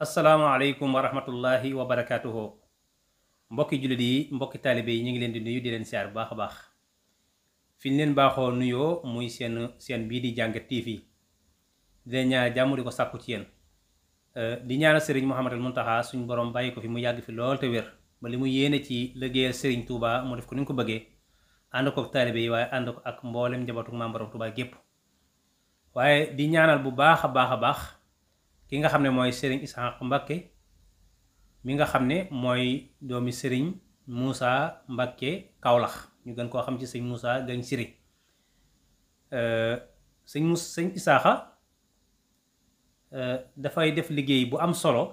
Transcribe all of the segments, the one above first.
asalaamaaleykum wa rahmatullahi wa barakaatuhu mbokki jullit yi mbokki taalibe yi ñu ngi leen di nuyu di leen siyaar bu baax a baax fi ñu leen baaxoo nuyoo muy seen bii di Jàngat TV di leen ñaanal jàmm di ko sàkku ci yéen di ñaanal Serigne Mouhamadul Mountakha suñu borom bàyyi ko fi mu yàgg fi lool te wér ba li mu yéene ci liggéeyal Serigne Touba mu def ko ni ñu ko bëggee ànd ko ak taalibe yi waaye ànd ko ak mboolem njabootu Maam Borom Touba gépp waaye di ñaanal bu baax a baax ki nga xam ne mooy Serigne Isaaxa Mbakke mi nga xam ne mooy doomi Serigne Moussa Mbakke Kaolack ñu gën koo xam ci sëñ Moussa Gagne Siri sëñ Isaaxa dafay def liggéey bu am solo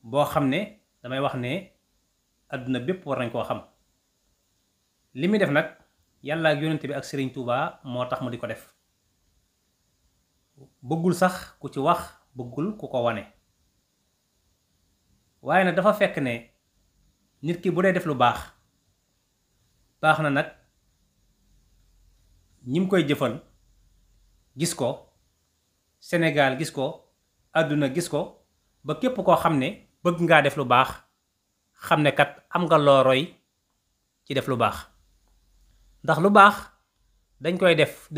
boo xam ne damay wax ne àdduna bépp war nañ koo xam li muy def nag yàlla ak yonent bi ak Serigne Touba moo tax mu di ko def bëggul sax ku ci wax bëggul ku ko wane waaye nag dafa fekk ne nit ki bu dee def lu baax na nag ñi mu koy jëfal gis ko Sénégal gis ko àdduna gis ko ba képp koo xam ne bëgg ngaa def lu baax xam ne kat am nga loo roy ci def lu baax ndax lu baax dañ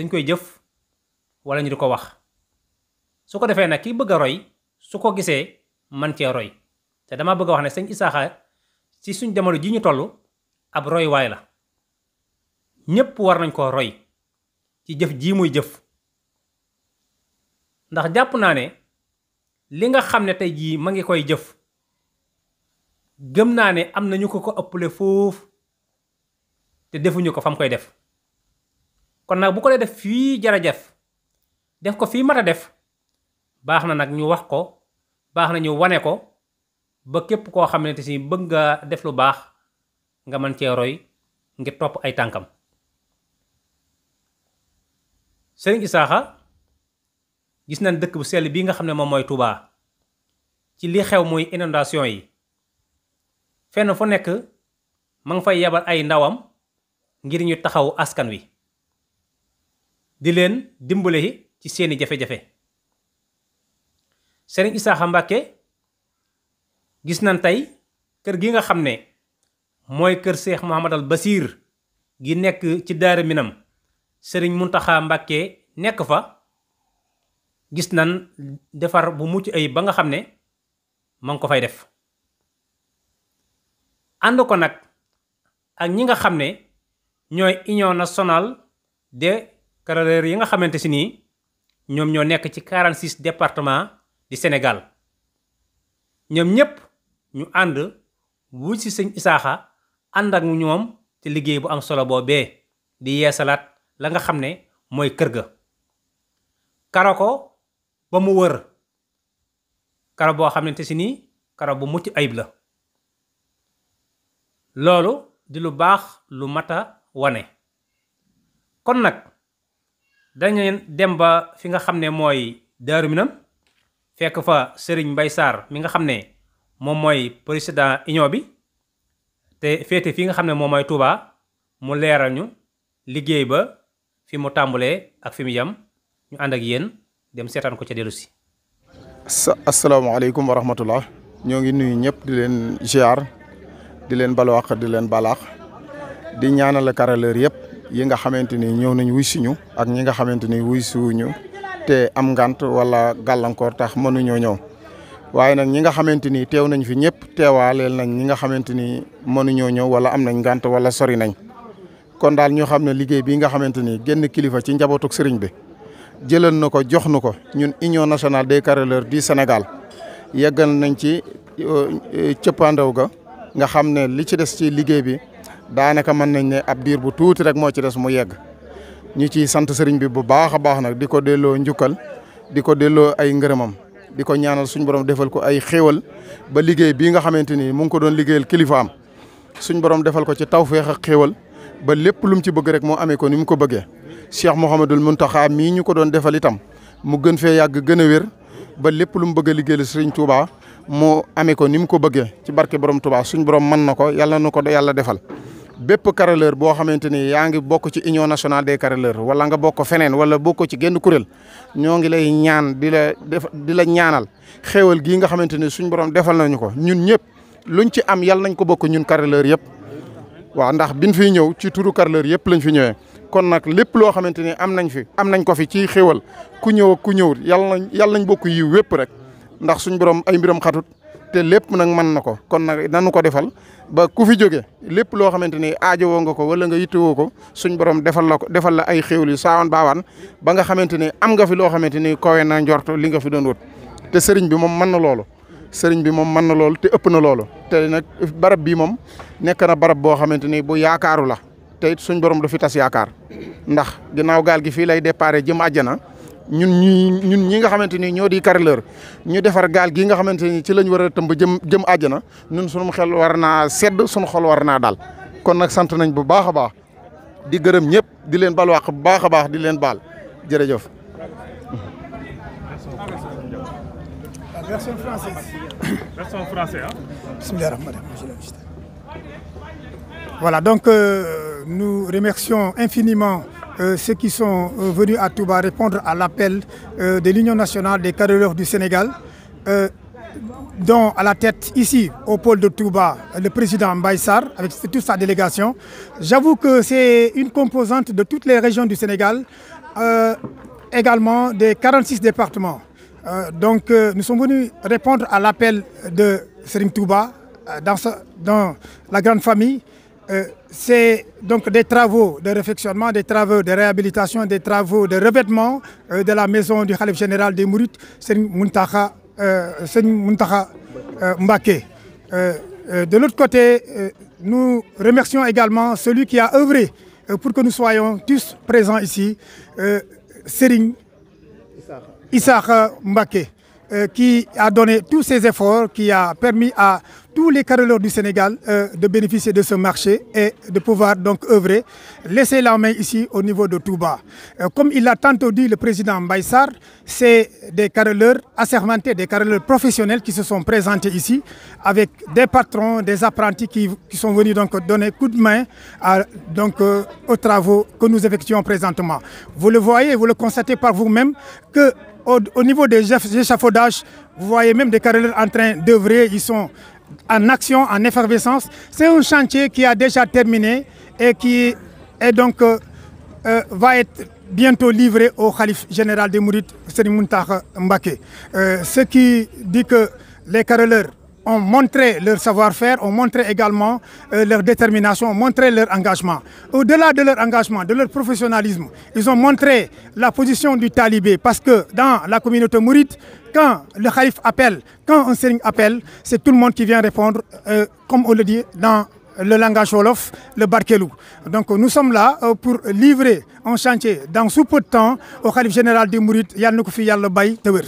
koy jëf wala ñu di ko wax su ko defee nag ki bëgg a roy su ko gisee man cee roy te dama bëgg a wax ne sëñ Isaaxa ci suñ jamono ji ñu toll ab roy waay la ñépp war nañ koo roy ci jëf ji muy jëf ndax jàpp naa ne li nga xam ne tey jii ma ngi koy jëf gëm naa ne am na ñu ko ëppale foofu te defuñu ko fa mu koy def kon nag bu ko dee def fii jarajef def ko fii mat a def baax na nag ñu wax ko baax na ñu wane ko ba képp koo xam ne te si bëgg nga def lu baax nga mën cee roy ngir topp ay tànkam Sëriñ Isaaxa gis nañ dëkk bu sell bii nga xam ne moom mooy Touba ci li xew muy inondation yi fenn fu nekk ma nga fay yebal ay ndawam ngir ñu taxaw askan wi di leen dimbale ci seeni jafe-jafe Sëriñ Isaaxa Mbàkke gis nañ tey kër gi nga xam ne mooy kër Seex Muhammadal Basiir gi nekk ci Daaru Minam Sëriñ Muntaxa Mbàkke nekk fa gis nañ defar bu mucc ay ba nga xam ne ma ngi ko fay def ànd ko nag ak ñi nga xam ne ñooy union nationale des carreleurs yi nga xamante si nii ñoom ñoo nekk ci 46 départements di Sénégal ñoom ñépp ñu ànd wu ci sëñ Isaaxa ànd ak ñoom ci liggéey bu am solo boobee di yeesalaat la nga xam ne mooy kër ga karo ko ba mu wër karo boo xamante si nii karo bu mucc ayib la loolu di lu baax lu mata wane kon nag dañu dem ba fi nga xam ne mooy Daaru Minam fekk fa Serigne Mbaye Sarr mi nga xam ne moom mooy président union bi te féete fi nga xam ne moom mooy Touba mu leeral ñu liggéey ba fi mu tàmbalee ak fi mu yem ñu ànd ak yéen dem seetaan ko ca dellu si. asalaamaaleykum wa rahmatullah ñoo ngi nuyu ñëpp di leen ziar di leen balwaq di leen balaax di ñaanal carreleur yëpp yi nga xamante ni ñëw nañ wuy siñu ak ñi nga xamante ni wuy siwuñu te am ngant wala gàllankoor tax mënuñoo ñëw waaye nag ñi nga xamante ni teew nañ fi ñëpp teewaaleel nañ ñi nga xamante ni mënuñoo ñëw wala am nañ ngant wala sori nañ kon daal ñoo xam ne liggéey bii nga xamante ni génn kilifa ci njabootuk sëriñ bi jëlal na ko jox nu ko ñun union nationale des carreleurs du Sénégal yeggal nañ ci cëppaandaw ga nga xam ne li ci des ci liggéey bi daanaka mën nañ ne ab diir bu tuuti rek moo ci des mu yegg ñu ciy sant sëriñ bi bu baax a baax nag di ko delloo njukkal di ko delloo ay ngërëmam di ko ñaanal suñ borom defal ko ay xéewal ba liggéey bii nga xamante ni mu ngi ko doon liggéeyal kilifaam suñ borom defal ko ci tawféex ak xéewal ba lépp lu mu ci bëgg rek moo amee ko ni mu ko bëggee Cheikh Mouhamadul Mountakha mii ñu ko doon defal itam mu gën fee yàgg gën a wér ba lépp lu mu bëgg a liggéeyal Sëriñ Touba mu amee ko ni mu ko bëggee ci barke borom Touba suñ borom mën na ko yàlla na ko yàlla defal bépp carreleur boo xamante ni yaa ngi bokk ci union nationale des carreleurs wala nga bokk feneen wala bokk ci genn kuréel ñoo ngi lay ñaan di la ñaanal xéewal gii nga xamante ni suñ borom defal nañu ko ñun ñëpp luñ ci am yàlla nañ ko bokk ñun carreleur yëpp waaw ndax biñ fiy ñëw ci turu carreleur yëpp lañ fi ñëwee kon nag lépp loo xamante ni am nañ ko fi ci xéewal ku ñëw ak ku ñëwut yàlla nañ bokk yiw wépp rek ndax suñ borom ay mbiram xatut te lépp nag mën na ko kon nag nanu ko defal ba ku fi jóge lépp loo xamante ni aajowoo nga ko wala nga yittewoo ko suñ borom defal la ay xéewal yu saawan baawaan ba nga xamante ni am nga fi loo xamante ni kowe na njort li nga fi doon wut te sëriñ bi moom mën na loolu te ëpp na loolu te nag barab bii moom nekk na barab boo xamante ni bu yaakaaru la te it suñ borom du fi tas yaakaar ndax ginnaaw gaal gi fii lay déparé jëm àjjana ñun ñi nga xamante ni ñoo di carreleur ñu defar gaal gi nga xamante ni ci lañ war a tëmb jëm àjjana ñun sunu xel war naa sedd sunu xol war naa daal kon nag sant nañ bu baax a baax di gërëm ñëpp di leen bal wax bu baax a baax di leen baal jërëjëf. Version française. Version française. Voilà, donc nous remercions infiniment ceux qui sont venus à Touba répondre à l'appel de l'Union nationale des carreleurs du Sénégal, dont à la tête ici, au pôle de Touba, le président Mbaye Sarr, avec toute sa délégation. J'avoue que c'est une composante de toutes les régions du Sénégal, également des 46 départements. Donc nous sommes venus répondre à l'appel de Serigne Touba dans la grande famille. C'est donc des travaux de réfectionnement, des travaux de réhabilitation, des travaux de revêtement de la maison du Khalife général des Mourides, Serigne Mountakha Mbacké. De l'autre côté, nous remercions également celui qui a œuvré pour que nous soyons tous présents ici, Serigne Issakha Mbacké, qui a donné tous ses efforts, qui a permis à tous les carreleurs du Sénégal de bénéficier de ce marché et de pouvoir donc œuvrer, laisser la main ici au niveau de Touba. Comme il l'a tantôt dit le président Mbaye Sarr, c'est des carreleurs assermentés, des carreleurs professionnels qui se sont présentés ici avec des patrons, des apprentis qui sont venus donc donner coup de main aux travaux que nous effectuons présentement. Vous le voyez, vous le constatez par vous-même que au niveau des échafaudages, vous voyez même des carreleurs en train d'œuvrer, ils sont en action, en effervescence. C'est un chantier qui a déjà terminé et qui est donc va être bientôt livré au Khalife général des Mourides, Serigne Mountakha Mbacké. Ce qui dit que les carreleurs ont montré leur savoir-faire, ont montré également leur détermination, ont montré leur engagement. Au-delà de leur engagement, de leur professionnalisme, ils ont montré la position du talibé parce que dans la communauté mouride, quand le Khalife appelle, quand un Serigne appelle, c'est tout le monde qui vient répondre, comme on le dit dans le langage wolof, le barkelou. Donc nous sommes là pour livrer un chantier dans sous peu de temps au Khalife général des Mourides, yàlla na ko fi yàlla bay te wér.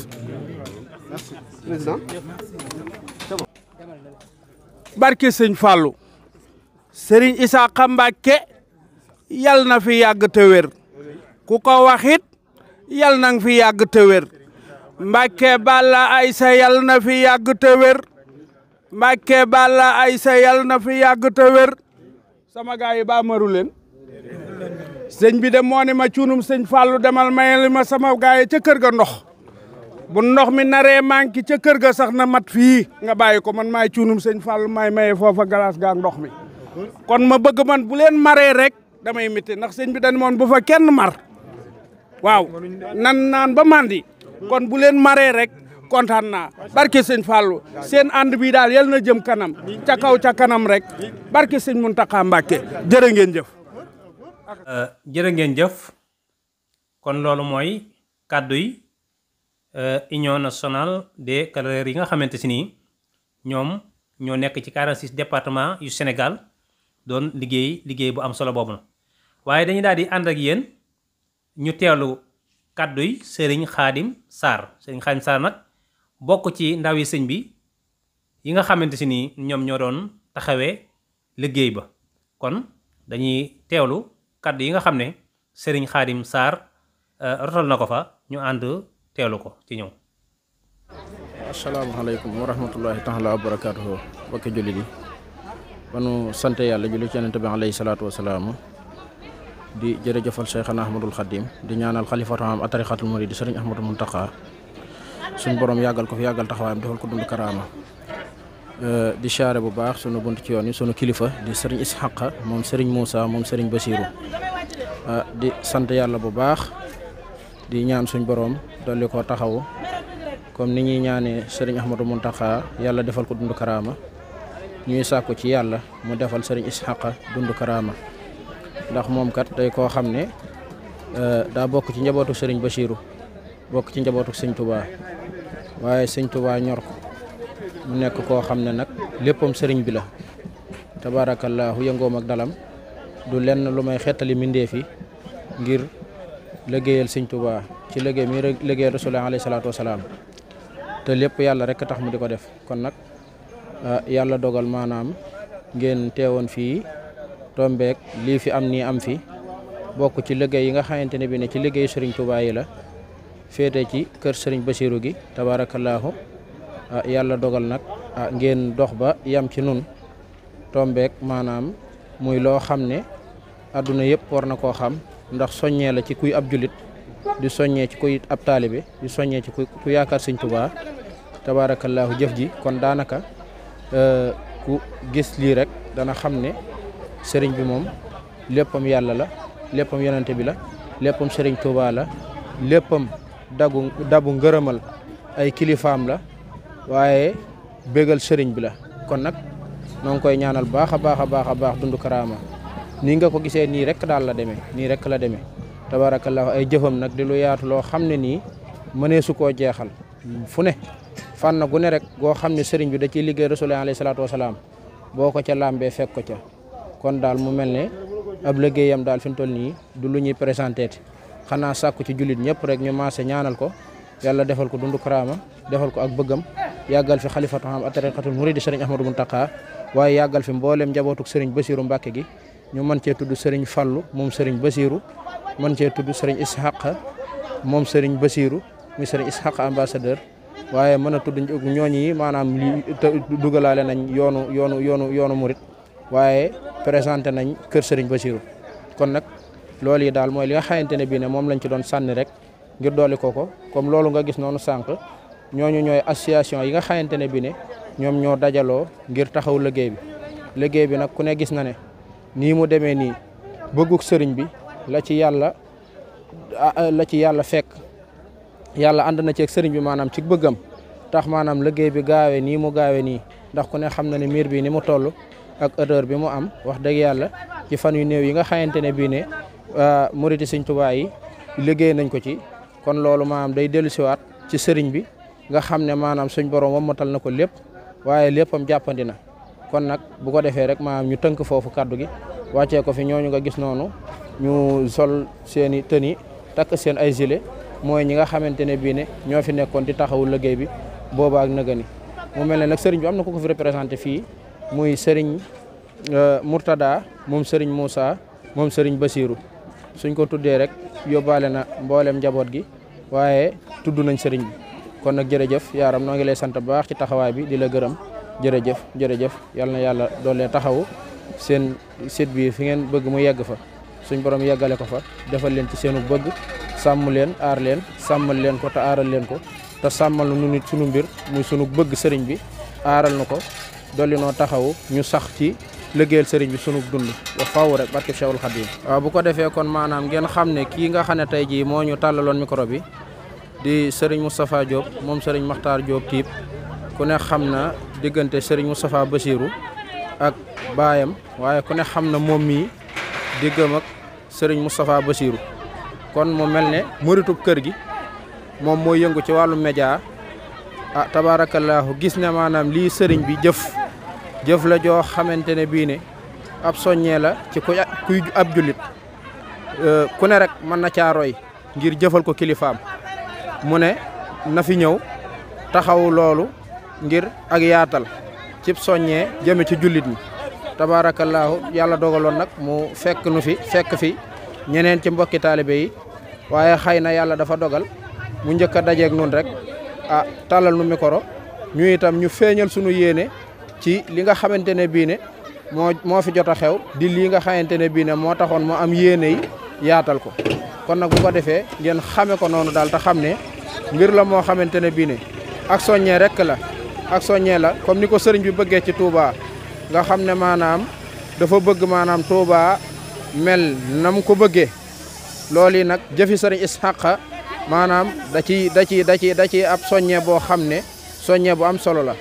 Président. Barke Sëñ Fallou Serigne Issakha Mbacké yal na fi yàgg te wér ku ko waxit yal na fi yàgg te wér Mbacké Balla Aïssa yal na fi yàgg te wér Mbacké Balla Aïssa yal na fi yàgg te wér sama gaay yi ba maru leen sëñ bi de moo ne ma cuunum Sëñ Fallou demal mayel ma sama gaay yi ca kër ga ndox bu ndox mi naree manqué ca kër ga sax na mat fii nga bàyyi ko man maay cuunum Sëñ Fallou maay maye foofa glace ga ndox mi kon ma bëgg man bu leen maree rek damay métti ndax sëñ bi dañ moon bu fa kenn mar waaw nan naan ba mandi kon bu leen maree rek kontaan naa barke Sëñ Fallou seen ànd bi daal yal na jëm kanam ca kaw ca kanam rek barke Sëñ Mountakha Mbacké jërë ngeen jëf. jërë ngeen jëf kon loolu mooy kàddu yi Union nationale des carreleurs yi nga xamante si nii ñoom ñoo nekk ci 46 départements yu Sénégal doon liggéey bu am solo boobu na waaye dañuy daal di ànd ak yéen ñu teelu kàddu yi Serigne Khadim Sarr nag bokk ci ndaw yi sëñ bi yi nga xamante si nii ñoom ñoo doon taxawee liggéey ba kon dañuy teewlu kàddu yi nga xam ne Serigne Khadim Sarr rotal na ko fa ñu ànd teelu ko ci ñëw. asalaamaaleykum wa rahmatullahi taala wa barakaatuhu bokki jullit yi ba nu sant yàlla julli ci Yonent bi alayhi salaatu wasalaam di jërëjëfal Cheikhana Ahmadul Khadim di ñaanal xalifatu am atarixatul murid di sëriñ Ahmadou Mountakha suñ borom yàggal ko fi yàggal taxawaayam defal ko dund karaama di siyaare bu baax sunu bunt ci yoon yi sunu kilifa di sëriñ Ishaqa moom sëriñ Moussa moom sëriñ Bassirou di sant yàlla bu baax di ñaan suñ borom dolli ko taxawu comme ni ñuy ñaanee sëriñ Ahmadou Mountakha yàlla defal ko dund karaama ñuy sàkku ci yàlla mu defal sëriñ Ishaqa dund karaama ndax moom kat day koo xam ne daa bokk ci njabootu sëriñ Bassirou bokk ci njabootu sëñ Touba waaye sëñ Touba ñor ko mu nekk koo xam ne nag léppam sëriñ bi la tabaarakallaahu yëngoom ak dalam du lenn lu may xettali mbindéef yi ngir liggéeyal sëñ Touba ci liggéey mi liggéeyal Rasulullah alayhi salaatu wasalaam te lépp yàlla rek tax mu di ko def kon nag yàlla dogal maanaam ngeen teewoon fii tombeek lii fi am nii am fi bokk ci liggéey yi nga xamante ne bi ne ci liggéey sëriñ Touba yi la féete ci kër sëriñ Bassirou gi tabaarakallaahu yàlla dogal nag ngeen dox ba yam ci nun tombeek maanaam muy loo xam ne adduna yëpp war na koo xam ndax soññee la ci kuy ab julit di soññee ci kuy ab taalibe di soññee ci ku yaakaar sëñ Touba tabaarakallaahu jëf ji kon daanaka ku gis lii rek dana xam ne sëriñ bi moom léppam yàlla la léppam yonente bi la léppam sëriñ Touba la léppam dabu ngërëmal ay kilifaam la waaye bégal sëriñ bi la kon nag noo ngi koy ñaanal baax a baax a baax a baax dund karaama nii nga ko gisee nii rek daal la demee nii rek la demee tabaarakallaahu ay jëfam nag di lu yaatu loo xam ne nii mënee su koo jeexal fu ne fànn gu ne rek goo xam ne sëriñ bi da ciy liggéey Rasulullah alayhi salaatu wasalaam boo ko ca làmbee fekk ko ca kon daal mu mel ne ab liggéeyam daal fi mu toll nii du lu ñuy présenté xanaa sàkku ci jullit ñëpp rek ñu maase ñaanal ko yàlla defal ko dund karaama defal ko ak bëggam yàggal fi xalifatu am atariqatul muridi sëriñ Ahmadou Mountakha waaye yàggal fi mboolem njabootuk sëriñ Bassirou Mbacke gi ñu mën cee tudd sëriñ Fallou moom sëriñ Bassirou mën cee tudd sëriñ Ishaqa moom sëriñ Bassirou muy sëriñ Ishaqa ambassadeur waaye mën a tudd ñooñu yi maanaam li dugalaale nañ yoonu murit waaye présenté nañ kër sëriñ Bassirou kon nag loolu yi daal mooy li nga xamante ne bii ne moom lañ ci doon sànni rek ngir dolli ko comme loolu nga gis noonu sànq ñooñu ñooy association yi nga xamante ne bii ne ñoom ñoo dajaloo ngir taxaw liggéey bi nag ku ne gis na ne nii mu demee nii bëgguk sëriñ bi la ci yàlla fekk yàlla ànd na ci ak sëriñ bi maanaam ci bëggam tax maanaam liggéey bi gaawee nii mu gaawee nii ndax ku ne xam na ne miir bi ni mu toll ak heure bi mu am wax dëgg yàlla ci fan yu néew yi nga xamante ne bii ne muriti sëñ Touba yi liggéey nañ ko ci kon loolu maanaam day dellu siwaat ci sëriñ bi nga xam ne maanaam suñ borom wammatal na ko lépp waaye léppam jàppandi na kon nag bu ko defee rek maanaam ñu tënk foofu kaddu gi wàccee ko fi ñooñu nga gis noonu ñu sol seen i tëni takk seen ay gilet mooy ñi nga xamante ne bii ne ñoo fi nekkoon di taxawu liggéey bi booba ak nëgëni mu mel ne nag sëriñ bi am na ku ko fi représenté fii muy sëriñ Mourtada moom sëriñ Moussa moom sëriñ Bassirou suñ ko tuddee rek yóbbaale na mboolem njaboot gi waaye tudd nañ sëriñ bi kon nag jërëjëf yaaram noo ngi lay sant baax ci taxawaay bi di la gërëm jërëjëf yal na yàlla doole taxawu seen site bi fi ngeen bëgg mu yegg fa suñ borom yeggale ko fa defal leen ci seenu bëgg sàmm leen aar leen sàmmal leen ko te aaral leen ko te sàmmal nu nit sunu mbir muy sunu bëgg sëriñ bi aaral na ko dolli noo taxawu ñu sax ci liggéeyal sëriñ bi sunu dund ba faaw rek barke Cheikhul Khadim waaw bu ko defee kon maanaam ngeen xam ne kii nga xam ne tey jii moo ñu tàllaloon micro bi di sëriñ Moustapha Diop moom sëriñ Makhtar Diop Typ ku ne xam na diggante sëriñ Moustapha Bassirou ak baayam waaye ku ne xam na moom mii diggam ak sëriñ Moustapha Bassirou kon mu mel ne muritub kër gi moom mooy yëngu ci wàllu média tabaarakallaahu gis ne maanaam lii sëriñ bi jëf la joo xamante ne bii ne ab soññee la ci kuy ab jullit ku ne rek mën na caa roy ngir jëfal ko kilifaam mu ne na fi ñëw taxaw loolu ngir ak yaatal cib soññee jëme ci jullit ñi tabaarakallaahu yàlla dogaloon nag mu fekk fi ñeneen ci mbokki taalibe yi waaye xëy na yàlla dafa dogal mu njëkk a dajeeg nun rek tàllal nu micro ñu itam ñu feeñal sunu yéene ci li nga xamante ne bii ne moo fi jot a xew di lii nga xamante ne bii ne moo taxoon moo am yéene yi yaatal ko kon nag bu ko defee ngeen xame ko noonu daal te xam ne mbir la moo xamante ne bii ne ak soññee rek la ak soññee la comme ni ko sëriñ bi bëggee ci Touba nga xam ne maanaam dafa bëgg maanaam Touba mel nam ko bëggee loolu yi nag jëfi sëriñ Ishaqa maanaam da ci ab soññee boo xam ne soññee bu am solo la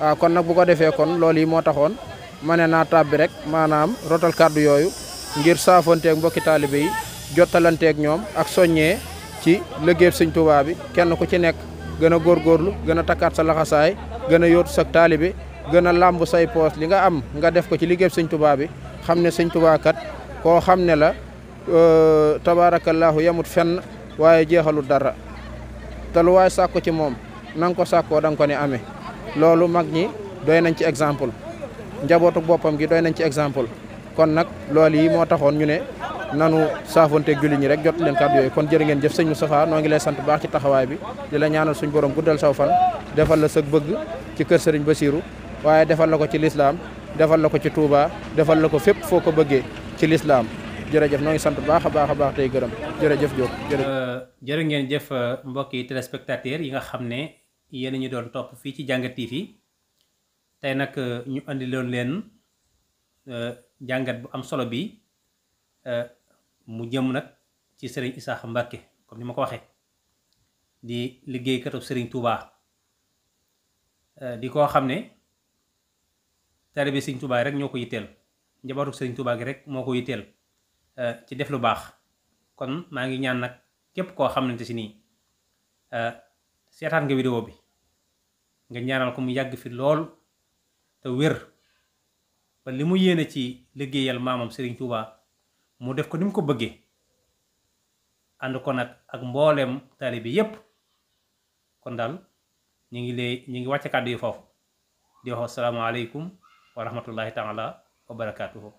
waaw kon nag bu ko defee kon loolu yi moo taxoon ma ne naa tàbbi rek maanaam rotal kàddu yooyu ngir saafonteeg mbokki taalibe yi jottalanteeg ñoom ak soññee ci liggéey sëñ Touba bi kenn ku ci nekk gën a góorgóorlu gën a takkaat sa laxasaay gën a yóotu sa taalibe gën a làmb say poos li nga am nga def ko ci liggéey sëñ Touba bi xam ne sëñ Touba kat koo xam ne la tabaarakallaahu yamut fenn waaye jeexalul dara te lu waay sàkko ci moom na nga ko sàkkoo da nga ko ne amee loolu mag ñi doy nañ ci exemple njabootu boppam gi doy nañ ci exemple kon nag loolu yi moo taxoon ñu ne nanu saafonteeg julli ñi rek jot leen kàddu yooyu kon jërë ngeen jëf sëñ Moustapha noo ngi lay sant baax ci taxawaay bi di la ñaanal suñ borom guddal saw fan defal la sëg bëgg ci kër Sëriñ Basiru waaye defal la ko ci lislaam defal la ko ci Touba defal la ko fépp foo ko bëggee ci lislaam jërëjëf noo ngi sant baax a baax tey gërëm jërëjëf Diop jërë ngeen jëf mbokki téléspectateurs yi nga xam ne yéen ñu doon topp fii ci Jàngat TV tey nag ñu andi loon leen jàngat bu am solo bi mu jëm nag ci Serigne Ishaqa Mbacke comme ni ma ko waxee di liggéeykatu Serigne Touba di koo xam ne taalibe Serigne Touba rek ñoo ko yitteel njabootu Serigne Touba gi rek moo ko yitteel ci def lu baax kon maa ngi ñaan nag képp koo xamante si nii seetaan nga vidéo bi nga ñaanal ko mu yàgg fi lool te wér ba li mu yéene ci liggéeyal maamam Serigne Touba mu def ko ni mu ko bëggee ànd ko nag ak mbooleem taalibe yépp kon daal ñu ngi wàcce kàddu yi foofu di wax asalaamaaleykum wa rahmatullahi taala wa barakaatuhu